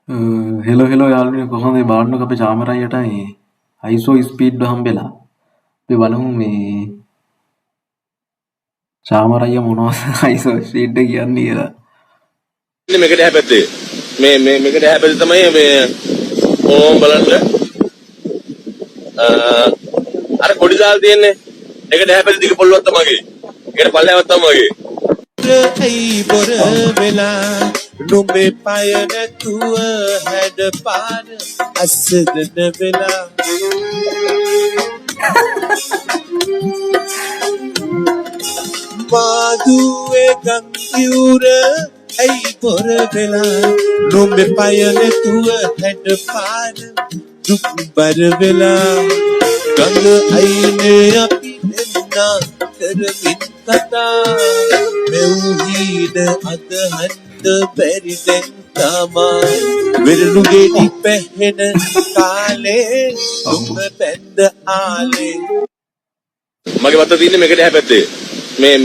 Hello hello යාළුවනේ කොහොමද මේ බලන්නකො අපේ චාමර අයියටයි අයිසෝ ස්පීඩ් හම්බෙලා. අපි බලමු මේ චාමර අයියා මොනවද අයිසෝ ස්පීඩ් එක කියන්නේ කියලා. මේකට හැපැත්තේ මේකට හැපැත්තේ තමයි මේ ඕම් බලන්න අර කොඩි දාලා තියෙන්නේ. ඒකට හැපැත්තේ දිග පොල්ලවත් තමයි. ඒකට පල්ලෙවත් තමයි. Hey, bora vela, numbe paya නැතුව හැඩ පාර අස්සදන වෙලා මාදුවේ ගංගියුර hey, bora vela, numbe paya නැතුව හැඩ පාර දුක් බර වෙලා ගඟ අයිනේ අපි එන්නා කරමින් කතා මෙව්හීද අදහන්න බැරි දැන් තමයි වෙරළු ගෙඩි පැහෙන කාලේ දුම පැන්ද ආලේ මගේ වත්ත තියෙන්නේ මේකට හැපැත්තේ මේ